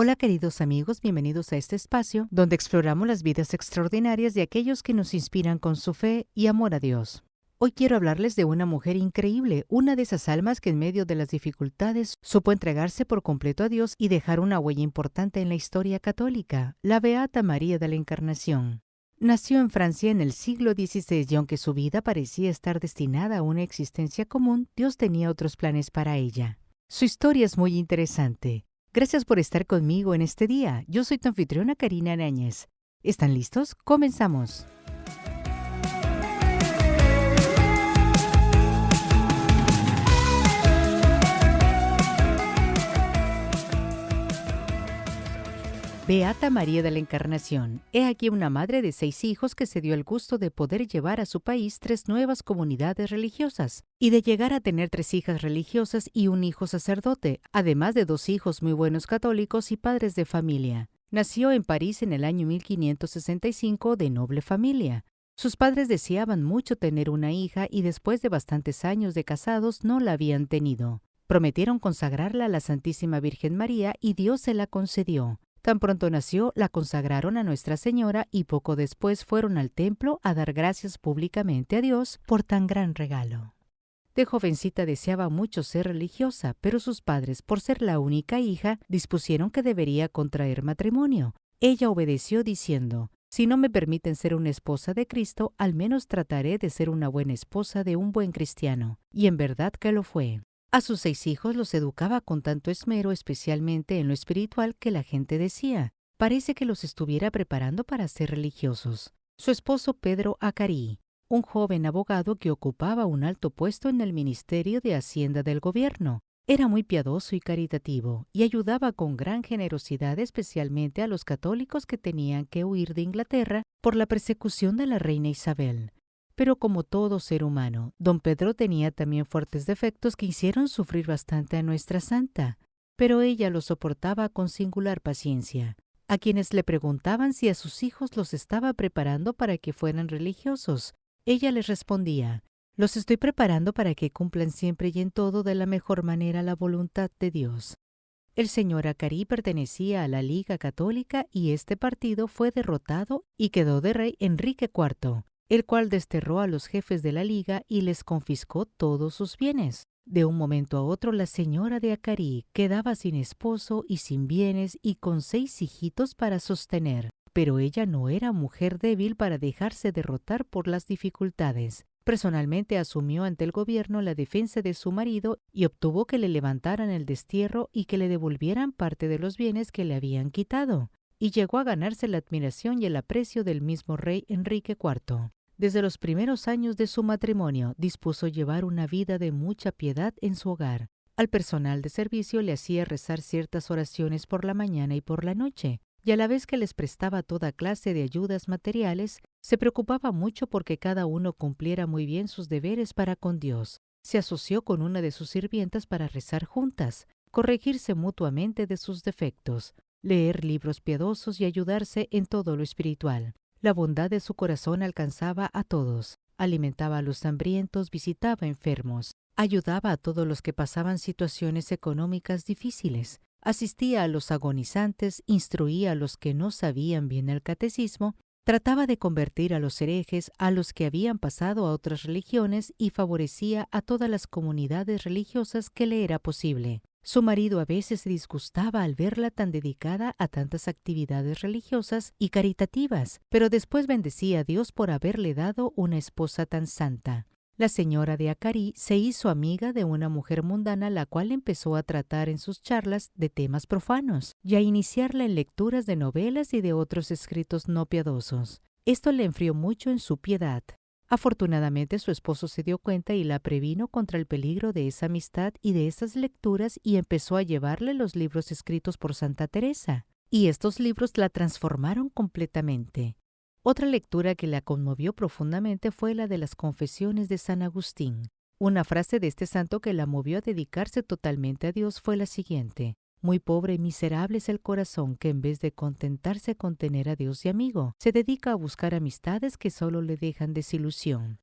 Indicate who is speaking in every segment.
Speaker 1: Hola queridos amigos, bienvenidos a este espacio donde exploramos las vidas extraordinarias de aquellos que nos inspiran con su fe y amor a Dios. Hoy quiero hablarles de una mujer increíble, una de esas almas que en medio de las dificultades supo entregarse por completo a Dios y dejar una huella importante en la historia católica, la Beata María de la Encarnación. Nació en Francia en el siglo XVI y aunque su vida parecía estar destinada a una existencia común, Dios tenía otros planes para ella. Su historia es muy interesante. Gracias por estar conmigo en este día. Yo soy tu anfitriona Karina Arañez. ¿Están listos? Comenzamos. Beata María de la Encarnación. He aquí una madre de 6 hijos que se dio el gusto de poder llevar a su país 3 nuevas comunidades religiosas y de llegar a tener 3 hijas religiosas y un hijo sacerdote, además de 2 hijos muy buenos católicos y padres de familia. Nació en París en el año 1565 de noble familia. Sus padres deseaban mucho tener una hija y después de bastantes años de casados no la habían tenido. Prometieron consagrarla a la Santísima Virgen María y Dios se la concedió. Tan pronto nació, la consagraron a Nuestra Señora y poco después fueron al templo a dar gracias públicamente a Dios por tan gran regalo. De jovencita deseaba mucho ser religiosa, pero sus padres, por ser la única hija, dispusieron que debería contraer matrimonio. Ella obedeció diciendo: «Si no me permiten ser una esposa de Cristo, al menos trataré de ser una buena esposa de un buen cristiano». Y en verdad que lo fue. A sus 6 hijos los educaba con tanto esmero, especialmente en lo espiritual, que la gente decía: parece que los estuviera preparando para ser religiosos. Su esposo Pedro Acarí, un joven abogado que ocupaba un alto puesto en el Ministerio de Hacienda del gobierno, era muy piadoso y caritativo y ayudaba con gran generosidad especialmente a los católicos que tenían que huir de Inglaterra por la persecución de la reina Isabel. Pero como todo ser humano, don Pedro tenía también fuertes defectos que hicieron sufrir bastante a nuestra santa, pero ella lo soportaba con singular paciencia. A quienes le preguntaban si a sus hijos los estaba preparando para que fueran religiosos, ella les respondía: «Los estoy preparando para que cumplan siempre y en todo de la mejor manera la voluntad de Dios». El señor Acarí pertenecía a la Liga Católica y este partido fue derrotado y quedó de rey Enrique IV, el cual desterró a los jefes de la Liga y les confiscó todos sus bienes. De un momento a otro, la señora de Acarí quedaba sin esposo y sin bienes y con 6 hijitos para sostener. Pero ella no era mujer débil para dejarse derrotar por las dificultades. Personalmente asumió ante el gobierno la defensa de su marido y obtuvo que le levantaran el destierro y que le devolvieran parte de los bienes que le habían quitado. Y llegó a ganarse la admiración y el aprecio del mismo rey Enrique IV. Desde los primeros años de su matrimonio dispuso llevar una vida de mucha piedad en su hogar. Al personal de servicio le hacía rezar ciertas oraciones por la mañana y por la noche, y a la vez que les prestaba toda clase de ayudas materiales, se preocupaba mucho porque cada uno cumpliera muy bien sus deberes para con Dios. Se asoció con una de sus sirvientas para rezar juntas, corregirse mutuamente de sus defectos, leer libros piadosos y ayudarse en todo lo espiritual. La bondad de su corazón alcanzaba a todos, alimentaba a los hambrientos, visitaba enfermos, ayudaba a todos los que pasaban situaciones económicas difíciles, asistía a los agonizantes, instruía a los que no sabían bien el catecismo, trataba de convertir a los herejes, a los que habían pasado a otras religiones y favorecía a todas las comunidades religiosas que le era posible. Su marido a veces se disgustaba al verla tan dedicada a tantas actividades religiosas y caritativas, pero después bendecía a Dios por haberle dado una esposa tan santa. La señora de Acarí se hizo amiga de una mujer mundana, la cual empezó a tratar en sus charlas de temas profanos y a iniciarla en lecturas de novelas y de otros escritos no piadosos. Esto le enfrió mucho en su piedad. Afortunadamente su esposo se dio cuenta y la previno contra el peligro de esa amistad y de esas lecturas y empezó a llevarle los libros escritos por Santa Teresa. Y estos libros la transformaron completamente. Otra lectura que la conmovió profundamente fue la de las Confesiones de San Agustín. Una frase de este santo que la movió a dedicarse totalmente a Dios fue la siguiente: «Muy pobre y miserable es el corazón que en vez de contentarse con tener a Dios de amigo, se dedica a buscar amistades que solo le dejan desilusión».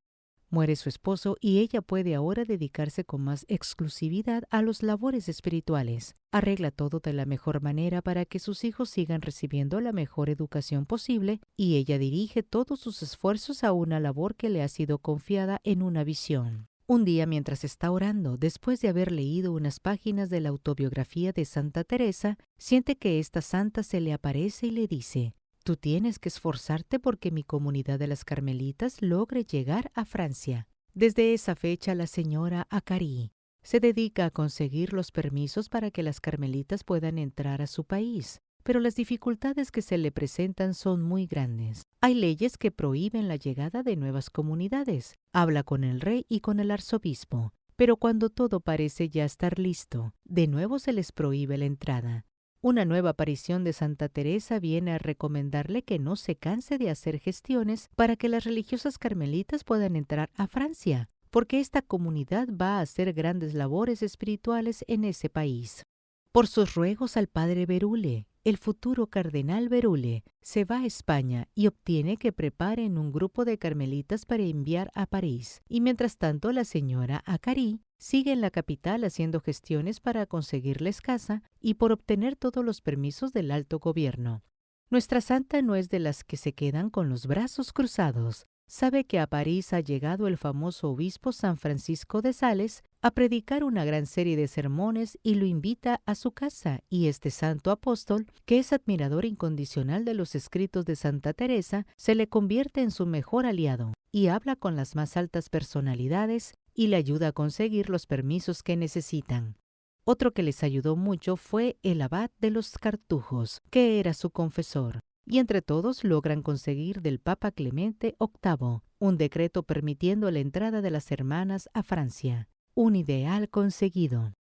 Speaker 1: Muere su esposo y ella puede ahora dedicarse con más exclusividad a los labores espirituales. Arregla todo de la mejor manera para que sus hijos sigan recibiendo la mejor educación posible y ella dirige todos sus esfuerzos a una labor que le ha sido confiada en una visión. Un día, mientras está orando, después de haber leído unas páginas de la autobiografía de Santa Teresa, siente que esta santa se le aparece y le dice: «Tú tienes que esforzarte porque mi comunidad de las Carmelitas logre llegar a Francia». Desde esa fecha, la señora Acari se dedica a conseguir los permisos para que las Carmelitas puedan entrar a su país, pero las dificultades que se le presentan son muy grandes. Hay leyes que prohíben la llegada de nuevas comunidades. Habla con el rey y con el arzobispo, pero cuando todo parece ya estar listo, de nuevo se les prohíbe la entrada. Una nueva aparición de Santa Teresa viene a recomendarle que no se canse de hacer gestiones para que las religiosas carmelitas puedan entrar a Francia, porque esta comunidad va a hacer grandes labores espirituales en ese país. Por sus ruegos al padre Berule, el futuro cardenal Berule se va a España y obtiene que preparen un grupo de carmelitas para enviar a París. Y mientras tanto, la señora Acari sigue en la capital haciendo gestiones para conseguirles casa y por obtener todos los permisos del alto gobierno. Nuestra santa no es de las que se quedan con los brazos cruzados. Sabe que a París ha llegado el famoso obispo San Francisco de Sales a predicar una gran serie de sermones y lo invita a su casa, y este santo apóstol, que es admirador incondicional de los escritos de Santa Teresa, se le convierte en su mejor aliado y habla con las más altas personalidades y le ayuda a conseguir los permisos que necesitan. Otro que les ayudó mucho fue el abad de los Cartujos, que era su confesor. Y entre todos logran conseguir del Papa Clemente VIII un decreto permitiendo la entrada de las hermanas a Francia. Un ideal conseguido.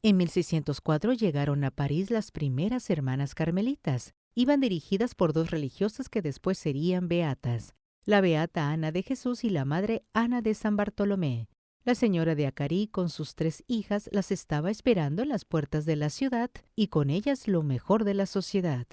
Speaker 1: En 1604 llegaron a París las primeras hermanas carmelitas. Iban dirigidas por dos religiosas que después serían beatas, la beata Ana de Jesús y la madre Ana de San Bartolomé. La señora de Acari con sus 3 hijas las estaba esperando en las puertas de la ciudad y con ellas lo mejor de la sociedad.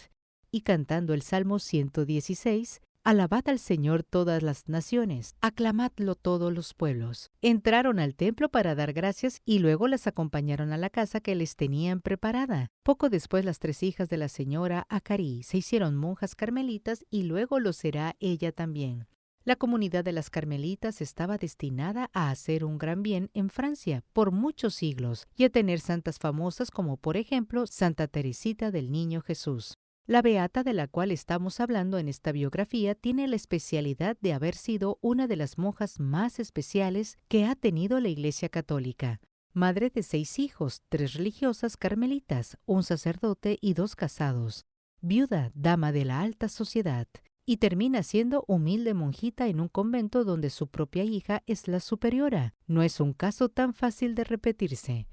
Speaker 1: Y cantando el Salmo 116, «Alabad al Señor todas las naciones, aclamadlo todos los pueblos». Entraron al templo para dar gracias y luego las acompañaron a la casa que les tenían preparada. Poco después las 3 hijas de la señora Acari se hicieron monjas carmelitas y luego lo será ella también. La comunidad de las carmelitas estaba destinada a hacer un gran bien en Francia por muchos siglos y a tener santas famosas como por ejemplo Santa Teresita del Niño Jesús. La beata de la cual estamos hablando en esta biografía tiene la especialidad de haber sido una de las monjas más especiales que ha tenido la Iglesia Católica. Madre de 6 hijos, 3 religiosas carmelitas, un sacerdote y 2 casados. Viuda, dama de la alta sociedad. Y termina siendo humilde monjita en un convento donde su propia hija es la superiora. No es un caso tan fácil de repetirse.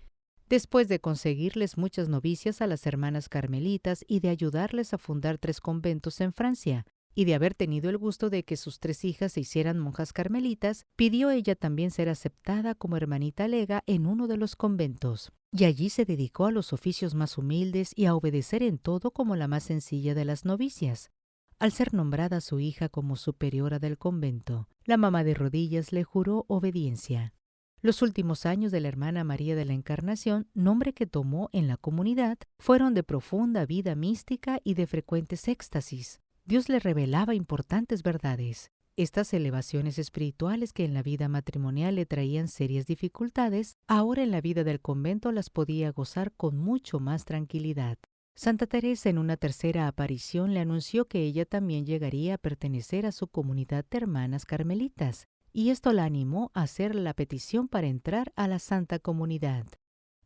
Speaker 1: Después de conseguirles muchas novicias a las hermanas carmelitas y de ayudarles a fundar 3 conventos en Francia, y de haber tenido el gusto de que sus 3 hijas se hicieran monjas carmelitas, pidió ella también ser aceptada como hermanita lega en uno de los conventos. Y allí se dedicó a los oficios más humildes y a obedecer en todo como la más sencilla de las novicias. Al ser nombrada su hija como superiora del convento, la mamá de rodillas le juró obediencia. Los últimos años de la hermana María de la Encarnación, nombre que tomó en la comunidad, fueron de profunda vida mística y de frecuentes éxtasis. Dios le revelaba importantes verdades. Estas elevaciones espirituales que en la vida matrimonial le traían serias dificultades, ahora en la vida del convento las podía gozar con mucho más tranquilidad. Santa Teresa en una tercera aparición le anunció que ella también llegaría a pertenecer a su comunidad de hermanas carmelitas, y esto la animó a hacer la petición para entrar a la Santa Comunidad.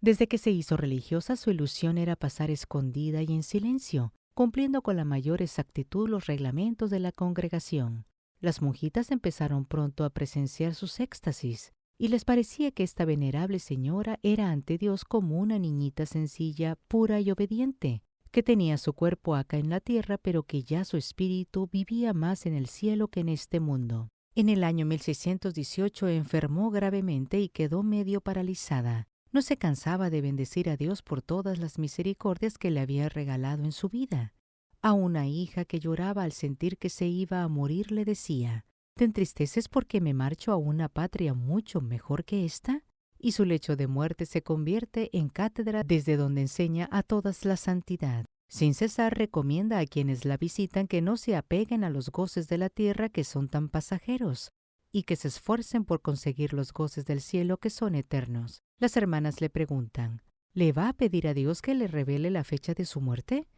Speaker 1: Desde que se hizo religiosa, su ilusión era pasar escondida y en silencio, cumpliendo con la mayor exactitud los reglamentos de la congregación. Las monjitas empezaron pronto a presenciar sus éxtasis, y les parecía que esta venerable señora era ante Dios como una niñita sencilla, pura y obediente, que tenía su cuerpo acá en la tierra, pero que ya su espíritu vivía más en el cielo que en este mundo. En el año 1618 enfermó gravemente y quedó medio paralizada. No se cansaba de bendecir a Dios por todas las misericordias que le había regalado en su vida. A una hija que lloraba al sentir que se iba a morir le decía: ¿Te entristeces porque me marcho a una patria mucho mejor que esta? Y su lecho de muerte se convierte en cátedra desde donde enseña a todas la santidad. Sin cesar recomienda a quienes la visitan que no se apeguen a los goces de la tierra que son tan pasajeros, y que se esfuercen por conseguir los goces del cielo que son eternos. Las hermanas le preguntan, ¿le va a pedir a Dios que le revele la fecha de su muerte?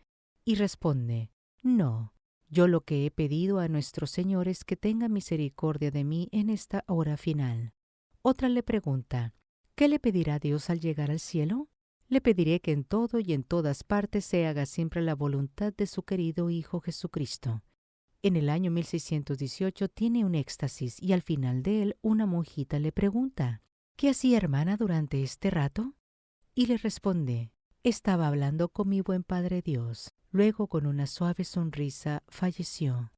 Speaker 1: Y responde, no, yo lo que he pedido a nuestro Señor es que tenga misericordia de mí en esta hora final. Otra le pregunta, ¿qué le pedirá Dios al llegar al cielo? Le pediré que en todo y en todas partes se haga siempre la voluntad de su querido Hijo Jesucristo. En el año 1618 tiene un éxtasis y al final de él una monjita le pregunta, ¿qué hacía hermana durante este rato? Y le responde, estaba hablando con mi buen Padre Dios. Luego, con una suave sonrisa, falleció.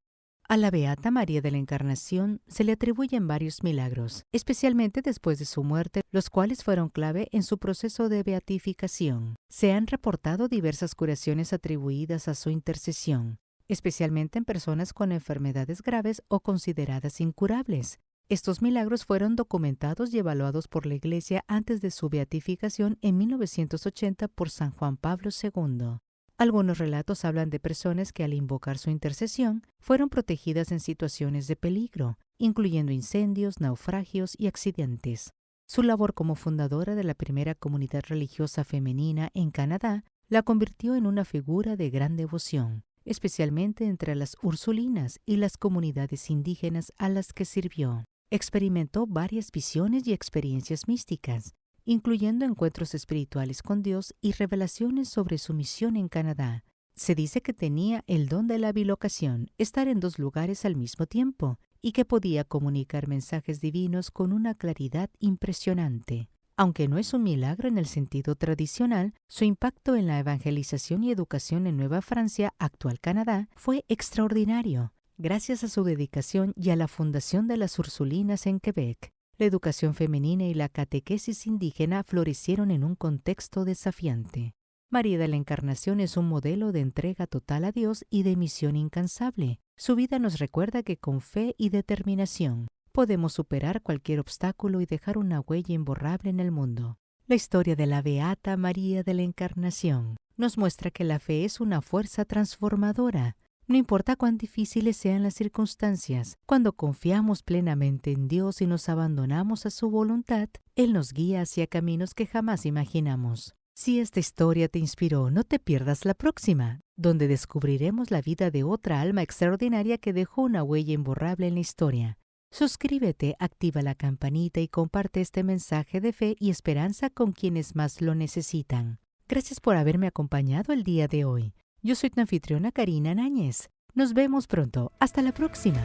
Speaker 1: A la Beata María de la Encarnación se le atribuyen varios milagros, especialmente después de su muerte, los cuales fueron clave en su proceso de beatificación. Se han reportado diversas curaciones atribuidas a su intercesión, especialmente en personas con enfermedades graves o consideradas incurables. Estos milagros fueron documentados y evaluados por la Iglesia antes de su beatificación en 1980 por San Juan Pablo II. Algunos relatos hablan de personas que al invocar su intercesión fueron protegidas en situaciones de peligro, incluyendo incendios, naufragios y accidentes. Su labor como fundadora de la primera comunidad religiosa femenina en Canadá la convirtió en una figura de gran devoción, especialmente entre las ursulinas y las comunidades indígenas a las que sirvió. Experimentó varias visiones y experiencias místicas, incluyendo encuentros espirituales con Dios y revelaciones sobre su misión en Canadá. Se dice que tenía el don de la bilocación, estar en dos lugares al mismo tiempo, y que podía comunicar mensajes divinos con una claridad impresionante. Aunque no es un milagro en el sentido tradicional, su impacto en la evangelización y educación en Nueva Francia, actual Canadá, fue extraordinario, gracias a su dedicación y a la fundación de las Ursulinas en Quebec. La educación femenina y la catequesis indígena florecieron en un contexto desafiante. María de la Encarnación es un modelo de entrega total a Dios y de misión incansable. Su vida nos recuerda que con fe y determinación podemos superar cualquier obstáculo y dejar una huella imborrable en el mundo. La historia de la Beata María de la Encarnación nos muestra que la fe es una fuerza transformadora. No importa cuán difíciles sean las circunstancias, cuando confiamos plenamente en Dios y nos abandonamos a su voluntad, Él nos guía hacia caminos que jamás imaginamos. Si esta historia te inspiró, no te pierdas la próxima, donde descubriremos la vida de otra alma extraordinaria que dejó una huella imborrable en la historia. Suscríbete, activa la campanita y comparte este mensaje de fe y esperanza con quienes más lo necesitan. Gracias por haberme acompañado el día de hoy. Yo soy tu anfitriona Karina Náñez. Nos vemos pronto. Hasta la próxima.